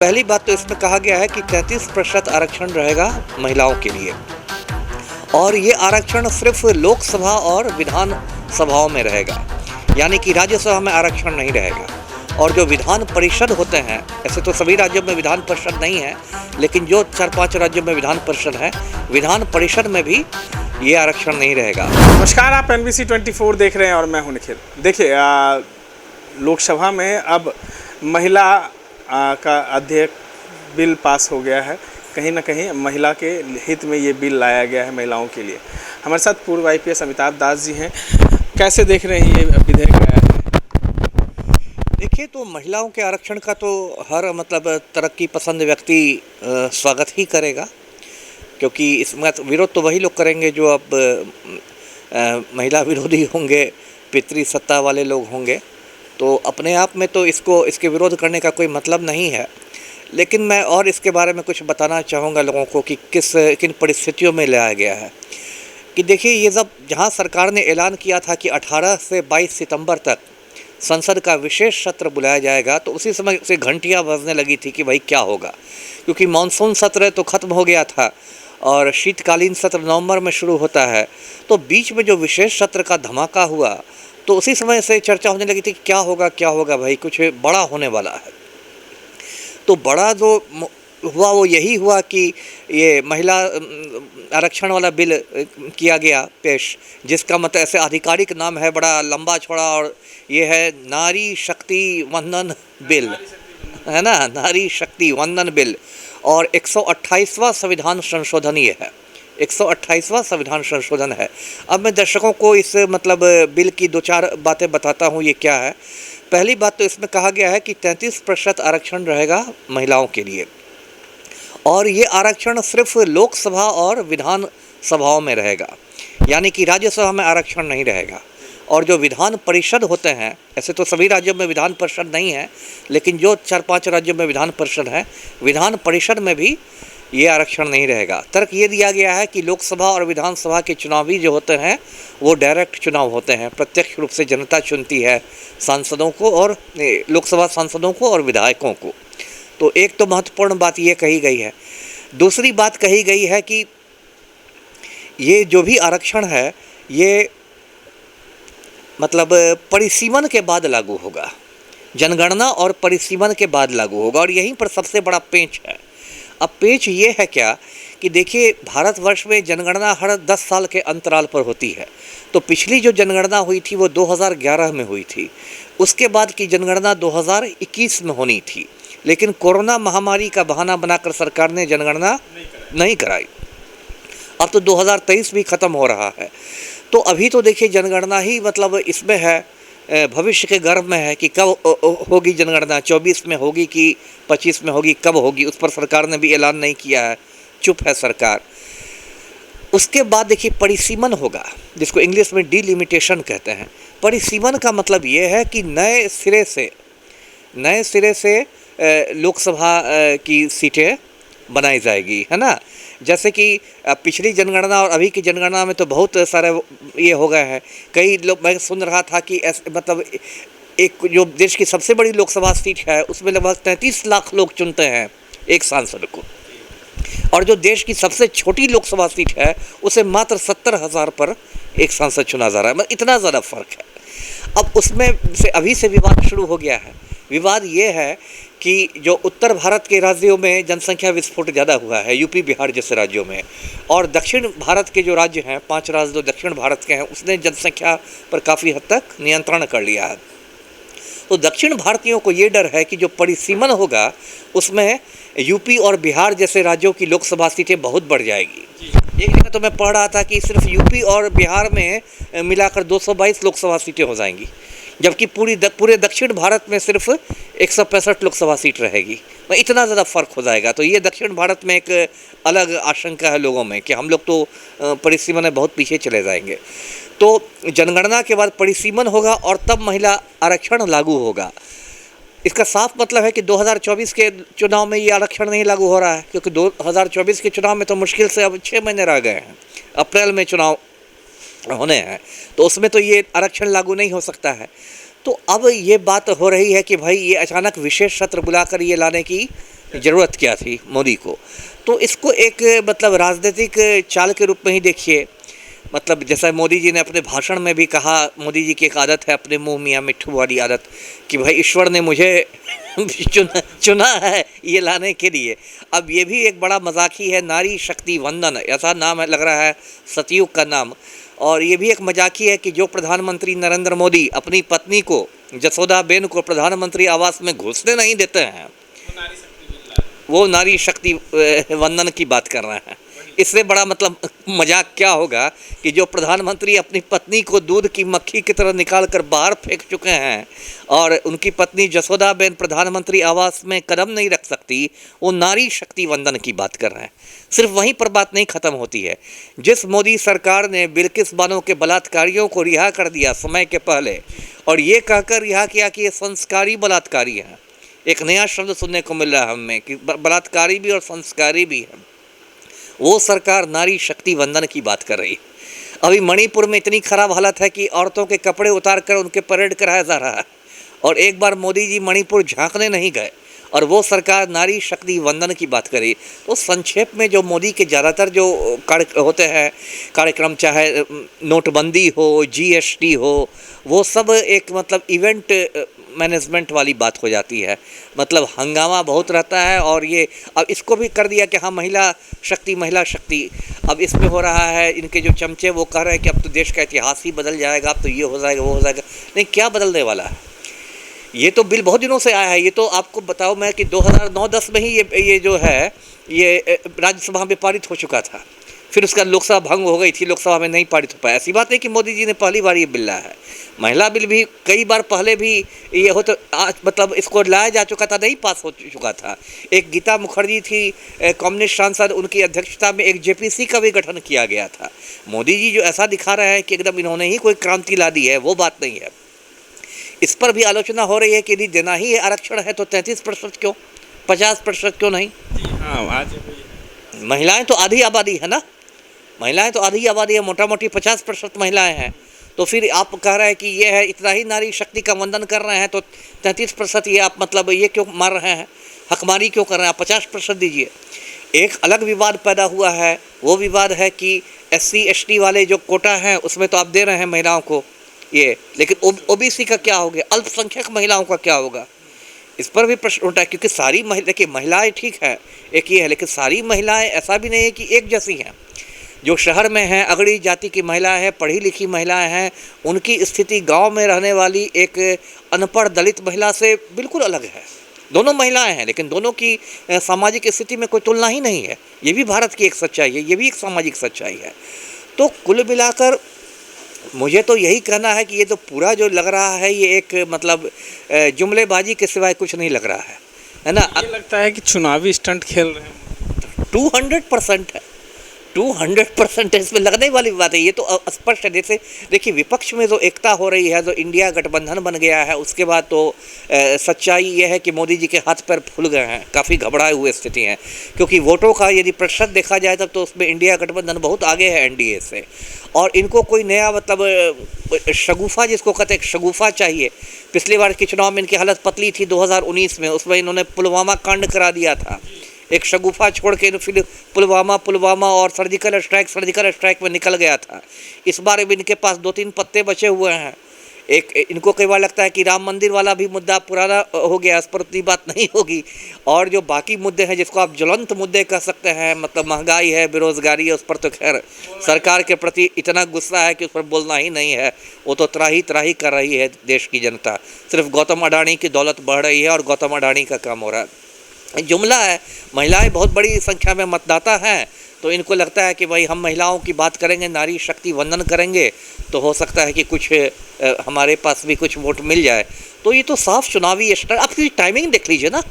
पहली बात तो इसमें कहा गया है कि 33% आरक्षण रहेगा महिलाओं के लिए और ये आरक्षण सिर्फ लोकसभा और विधान सभाओं में रहेगा, यानी कि राज्यसभा में आरक्षण नहीं रहेगा। और जो विधान परिषद होते हैं, ऐसे तो सभी राज्यों में विधान परिषद नहीं है, लेकिन जो 4-5 राज्यों में विधान परिषद है, विधान परिषद में भी ये आरक्षण नहीं रहेगा। नमस्कार, आप NBC 24 देख रहे हैं और मैं हूं निखिल। देखिए, लोकसभा में अब महिला का अध्यक्ष बिल पास हो गया है। कहीं ना कहीं महिला के हित में ये बिल लाया गया है महिलाओं के लिए। हमारे साथ पूर्व IPS अमिताभ दास जी हैं। कैसे देख रहे हैं ये विधेयक आया है? देखिए, तो महिलाओं के आरक्षण का तो हर तरक्की पसंद व्यक्ति स्वागत ही करेगा, क्योंकि इसमें विरोध तो वही लोग करेंगे जो अब महिला विरोधी होंगे, पितृसत्ता वाले लोग होंगे। तो अपने आप में तो इसके विरोध करने का कोई मतलब नहीं है, लेकिन मैं और इसके बारे में कुछ बताना चाहूँगा लोगों को कि किन परिस्थितियों में लाया गया है। कि देखिए, ये जहाँ सरकार ने ऐलान किया था कि 18 से 22 सितंबर तक संसद का विशेष सत्र बुलाया जाएगा, तो उसी समय से घंटियाँ बजने लगी थी कि भाई क्या होगा, क्योंकि मानसून सत्र तो ख़त्म हो गया था और शीतकालीन सत्र नवंबर में शुरू होता है। तो बीच में जो विशेष सत्र का धमाका हुआ, तो उसी समय से चर्चा होने लगी थी कि क्या होगा भाई, कुछ बड़ा होने वाला है। तो बड़ा जो हुआ वो यही हुआ कि ये महिला आरक्षण वाला बिल किया गया पेश, जिसका मतलब ऐसे आधिकारिक नाम है बड़ा लंबा चौड़ा, और ये है नारी शक्ति वंदन बिल, है ना, नारी शक्ति वंदन बिल। और 128वां संविधान संशोधन ये है, 128वां संविधान संशोधन है। अब मैं दर्शकों को इस बिल की 2-4 बातें बताता हूँ ये क्या है। पहली बात तो इसमें कहा गया है कि 33% आरक्षण रहेगा महिलाओं के लिए और ये आरक्षण सिर्फ लोकसभा और विधान सभाओं में रहेगा, यानी कि राज्यसभा में आरक्षण नहीं रहेगा। और जो विधान परिषद होते हैं, ऐसे तो सभी राज्यों में विधान परिषद नहीं है, लेकिन जो 4-5 राज्यों में विधान परिषद है, विधान परिषद में भी ये आरक्षण नहीं रहेगा। तर्क ये दिया गया है कि लोकसभा और विधानसभा के चुनावी जो होते हैं वो डायरेक्ट चुनाव होते हैं, प्रत्यक्ष रूप से जनता चुनती है सांसदों को, और लोकसभा सांसदों को और विधायकों को। तो एक तो महत्वपूर्ण बात ये कही गई है। दूसरी बात कही गई है कि ये जो भी आरक्षण है ये परिसीमन के बाद लागू होगा, जनगणना और परिसीमन के बाद लागू होगा। और यहीं पर सबसे बड़ा पेंच है। अब पेंच ये है क्या कि देखिए, भारतवर्ष में जनगणना हर 10 साल के अंतराल पर होती है। तो पिछली जो जनगणना हुई थी वो 2011 में हुई थी, उसके बाद की जनगणना 2021 में होनी थी, लेकिन कोरोना महामारी का बहाना बनाकर सरकार ने जनगणना नहीं कराई। अब तो 2023 भी ख़त्म हो रहा है। तो अभी तो देखिए, जनगणना ही इसमें है, भविष्य के गर्भ में है कि कब होगी जनगणना, 24 में होगी कि 25 में होगी, कब होगी उस पर सरकार ने भी ऐलान नहीं किया है, चुप है सरकार। उसके बाद देखिए, परिसीमन होगा, जिसको इंग्लिश में डिलिमिटेशन कहते हैं। परिसीमन का मतलब ये है कि नए सिरे से लोकसभा की सीटें बनाई जाएगी, है ना। जैसे कि पिछली जनगणना और अभी की जनगणना में तो बहुत सारे ये हो गए हैं। कई लोग, मैं सुन रहा था कि एक जो देश की सबसे बड़ी लोकसभा सीट है उसमें लगभग 33 लाख लोग चुनते हैं एक सांसद को, और जो देश की सबसे छोटी लोकसभा सीट है उसे मात्र 70,000 पर एक सांसद चुना जा रहा है। इतना ज़्यादा फर्क है। अब उसमें से अभी से विवाद शुरू हो गया है। विवाद ये है कि जो उत्तर भारत के राज्यों में जनसंख्या विस्फोट ज़्यादा हुआ है, यूपी बिहार जैसे राज्यों में, और दक्षिण भारत के जो राज्य हैं, 5 राज्य जो दक्षिण भारत के हैं, उसने जनसंख्या पर काफ़ी हद तक नियंत्रण कर लिया है। तो दक्षिण भारतीयों को ये डर है कि जो परिसीमन होगा उसमें यूपी और बिहार जैसे राज्यों की लोकसभा सीटें बहुत बढ़ जाएगी। एक जगह तो मैं पढ़ रहा था कि सिर्फ यूपी और बिहार में मिलाकर 222 लोकसभा सीटें हो जाएंगी, जबकि पूरे दक्षिण भारत में सिर्फ 165 लोकसभा सीट रहेगी। इतना ज़्यादा फ़र्क हो जाएगा। तो ये दक्षिण भारत में एक अलग आशंका है लोगों में कि हम लोग तो परिसीमन में बहुत पीछे चले जाएंगे। तो जनगणना के बाद परिसीमन होगा और तब महिला आरक्षण लागू होगा। इसका साफ मतलब है कि 2024 के चुनाव में ये आरक्षण नहीं लागू हो रहा है, क्योंकि 2024 के चुनाव में तो मुश्किल से अब 6 महीने रह गए हैं, अप्रैल में चुनाव होने हैं, तो उसमें तो ये आरक्षण लागू नहीं हो सकता है। तो अब ये बात हो रही है कि भाई ये अचानक विशेष सत्र बुलाकर ये लाने की ज़रूरत क्या थी मोदी को। तो इसको एक मतलब राजनीतिक चाल के रूप में ही देखिए। मतलब जैसा मोदी जी ने अपने भाषण में भी कहा, मोदी जी की एक आदत है अपने मुंह मियाँ मिट्ठू वाली आदत कि भाई ईश्वर ने मुझे चुना है ये लाने के लिए। अब ये भी एक बड़ा मजाक ही है, नारी शक्ति वंदन ऐसा नाम है, लग रहा है सतयुग का नाम। और ये भी एक मजाक ही है कि जो प्रधानमंत्री नरेंद्र मोदी अपनी पत्नी को जसोदाबेन को प्रधानमंत्री आवास में घुसने नहीं देते हैं, वो नारी शक्ति वंदन की बात कर रहे हैं। इससे बड़ा मतलब मजाक क्या होगा कि जो प्रधानमंत्री अपनी पत्नी को दूध की मक्खी की तरह निकाल कर बाहर फेंक चुके हैं और उनकी पत्नी जसोदाबेन प्रधानमंत्री आवास में कदम नहीं रख सकती, वो नारी शक्ति वंदन की बात कर रहे हैं। सिर्फ वहीं पर बात नहीं ख़त्म होती है। जिस मोदी सरकार ने बिल्किस बानो के बलात्कारियों को रिहा कर दिया समय के पहले और ये कहकर रिहा किया कि ये संस्कारी बलात्कारी हैं, एक नया शब्द सुनने को मिल रहा है हमें कि बलात्कारी भी और संस्कारी भी है, वो सरकार नारी शक्ति वंदन की बात कर रही है। अभी मणिपुर में इतनी खराब हालत है कि औरतों के कपड़े उतार कर उनके परेड कराया जा रहा है और एक बार मोदी जी मणिपुर झांकने नहीं गए और वो सरकार नारी शक्ति वंदन की बात करी। तो संक्षेप में जो मोदी के ज़्यादातर जो होते हैं कार्यक्रम, चाहे नोटबंदी हो, जीएसटी हो, वो सब एक मतलब इवेंट मैनेजमेंट वाली बात हो जाती है। मतलब हंगामा बहुत रहता है और ये अब इसको भी कर दिया कि हाँ महिला शक्ति। अब इसमें हो रहा है, इनके जो चमचे वो कह रहे हैं कि अब तो देश का इतिहास ही बदल जाएगा, अब तो ये हो जाएगा वो हो जाएगा। नहीं, क्या बदलने वाला है? ये तो बिल बहुत दिनों से आया है। ये तो आपको बताओ मैं कि 2009-10 में ही ये जो है ये राज्यसभा में पारित हो चुका था, फिर उसका लोकसभा भंग हो गई थी, लोकसभा में नहीं पारित हो पाया। ऐसी बात नहीं कि मोदी जी ने पहली बार ये बिल लाया है, महिला बिल भी कई बार पहले भी ये हो तो मतलब इसको लाया जा चुका था, नहीं पास हो चुका था। एक गीता मुखर्जी थी कम्युनिस्ट सांसद, उनकी अध्यक्षता में एक जेपीसी का भी गठन किया गया था। मोदी जी जो ऐसा दिखा रहे हैं कि एकदम इन्होंने ही कोई क्रांति ला दी है, वो बात नहीं है। इस पर भी आलोचना हो रही है कि यदि देना ही आरक्षण है तो 33% क्यों, 50% क्यों नहीं? हाँ, आज महिलाएं तो आधी आबादी है ना, महिलाएं तो आधी आबादी है, मोटा मोटी 50% महिलाएं हैं। तो फिर आप कह रहे हैं कि ये है, इतना ही नारी शक्ति का वंदन कर रहे हैं तो 33% ये आप मतलब ये क्यों मार रहे हैं, हकमारी क्यों कर रहे हैं? आप 50% दीजिए। एक अलग विवाद पैदा हुआ है, वो विवाद है कि SC ST वाले जो कोटा हैं उसमें तो आप दे रहे हैं महिलाओं को ये, लेकिन OBC का क्या हो गया, अल्पसंख्यक महिलाओं का क्या होगा? इस पर भी प्रश्न उठा है क्योंकि सारी देखिए महिलाएं ठीक है, एक ये है, लेकिन सारी महिलाएं ऐसा भी नहीं है कि एक जैसी हैं। जो शहर में हैं, अगड़ी जाति की महिलाएं हैं, पढ़ी लिखी महिलाएं हैं, उनकी स्थिति गांव में रहने वाली एक अनपढ़ दलित महिला से बिल्कुल अलग है। दोनों महिलाएं हैं लेकिन दोनों की सामाजिक स्थिति में कोई तुलना ही नहीं है। ये भी भारत की एक सच्चाई है, ये भी एक सामाजिक सच्चाई है। तो कुल मिलाकर मुझे तो यही कहना है कि ये तो पूरा जो लग रहा है ये एक मतलब जुमलेबाजी के सिवाय कुछ नहीं लग रहा है ना? ये लगता है कि चुनावी स्टंट खेल रहे हैं। 200% है, 200% इसमें लगने वाली बात है। ये तो स्पष्ट है। जैसे देखिए विपक्ष में जो एकता हो रही है, जो इंडिया गठबंधन बन गया है, उसके बाद तो सच्चाई ये है कि मोदी जी के हाथ पैर फूल गए हैं, काफ़ी घबराए हुए स्थिति हैं। क्योंकि वोटों का यदि प्रतिशत देखा जाए तब तो उसमें इंडिया गठबंधन बहुत आगे है NDA से। और इनको कोई नया मतलब शगुफा, जिसको कहते हैं शगुफा चाहिए। पिछली बार के चुनाव में इनकी हालत पतली थी 2019 में, उसमें इन्होंने पुलवामा कांड करा दिया था। एक शगुफा छोड़ के फिर पुलवामा और सर्जिकल स्ट्राइक में निकल गया था। इस बार भी इनके पास 2-3 पत्ते बचे हुए हैं। एक इनको कई बार लगता है कि राम मंदिर वाला भी मुद्दा पुराना हो गया, इस पर उतनी बात नहीं होगी। और जो बाकी मुद्दे हैं जिसको आप ज्वलंत मुद्दे कह सकते हैं, मतलब महंगाई है, बेरोजगारी है, उस पर तो खैर सरकार के प्रति इतना गुस्सा है कि उस पर बोलना ही नहीं है। वो तो त्राही कर रही है देश की जनता। सिर्फ गौतम अडानी की दौलत बढ़ रही है और गौतम अडानी का काम हो रहा है। जुमला है, महिलाएं बहुत बड़ी संख्या में मतदाता हैं, तो इनको लगता है कि भाई हम महिलाओं की बात करेंगे, नारी शक्ति वंदन करेंगे तो हो सकता है कि कुछ हमारे पास भी कुछ वोट मिल जाए। तो ये तो साफ चुनावी स्टंट। आप इसकी टाइमिंग देख लीजिए ना,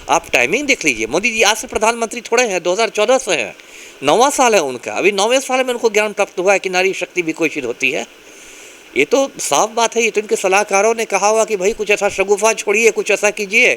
आप टाइमिंग देख लीजिए। मोदी जी आज से प्रधानमंत्री थोड़े हैं, 2014 से हैं, 9वां साल है उनका। अभी 9वें साल में उनको ज्ञान प्राप्त हुआ है कि नारी शक्ति भी कोई चीज़ होती है। ये तो साफ बात है। ये तो इनके सलाहकारों ने कहा हुआ कि भाई कुछ ऐसा शगुफा छोड़िए, कुछ ऐसा कीजिए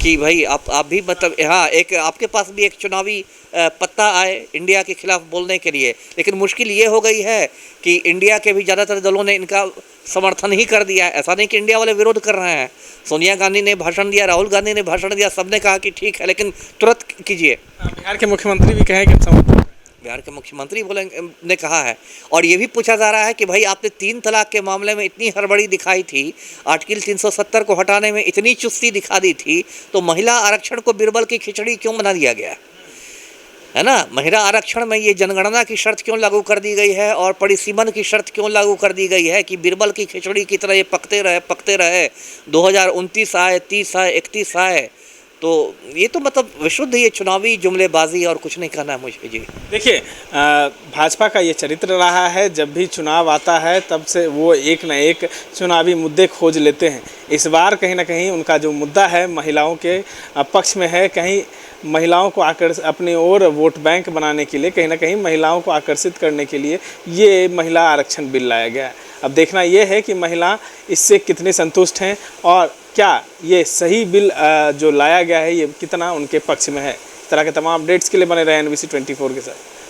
कि भाई आप भी मतलब हाँ, एक आपके पास भी एक चुनावी पत्ता आए इंडिया के खिलाफ बोलने के लिए, लेकिन मुश्किल ये हो गई है कि इंडिया के भी ज़्यादातर दलों ने इनका समर्थन ही कर दिया है। ऐसा नहीं कि इंडिया वाले विरोध कर रहे हैं। सोनिया गांधी ने भाषण दिया, राहुल गांधी ने भाषण दिया, सबने कहा कि ठीक है लेकिन तुरंत कीजिए। बिहार के मुख्यमंत्री भी कहे कि हम समर्थन। बिहार के मुख्यमंत्री बोले ने कहा है, और ये भी पूछा जा रहा है कि भाई आपने 3 तलाक के मामले में इतनी हड़बड़ी दिखाई थी, आर्टिकल 370 को हटाने में इतनी चुस्ती दिखा दी थी, तो महिला आरक्षण को बिरबल की खिचड़ी क्यों बना दिया गया है ना? महिला आरक्षण में ये जनगणना की शर्त क्यों लागू कर दी गई है और परिसीमन की शर्त क्यों लागू कर दी गई है कि बिरबल की खिचड़ी की तरह ये पकते रहे 2029 आए, 30 आए, 31 आए। तो ये तो मतलब विशुद्ध ये चुनावी जुमलेबाजी और कुछ नहीं कहना है मुझे जी। देखिए भाजपा का ये चरित्र रहा है, जब भी चुनाव आता है तब से वो एक न एक चुनावी मुद्दे खोज लेते हैं। इस बार कहीं ना कहीं उनका जो मुद्दा है महिलाओं के पक्ष में है। कहीं महिलाओं को अपनी ओर वोट बैंक बनाने के लिए, कहीं ना कहीं महिलाओं को आकर्षित करने के लिए ये महिला आरक्षण बिल लाया गया है। अब देखना ये है कि महिला इससे कितने संतुष्ट हैं और क्या ये सही बिल जो लाया गया है ये कितना उनके पक्ष में है। इस तरह के तमाम अपडेट्स के लिए बने रहे NBC 24 के साथ।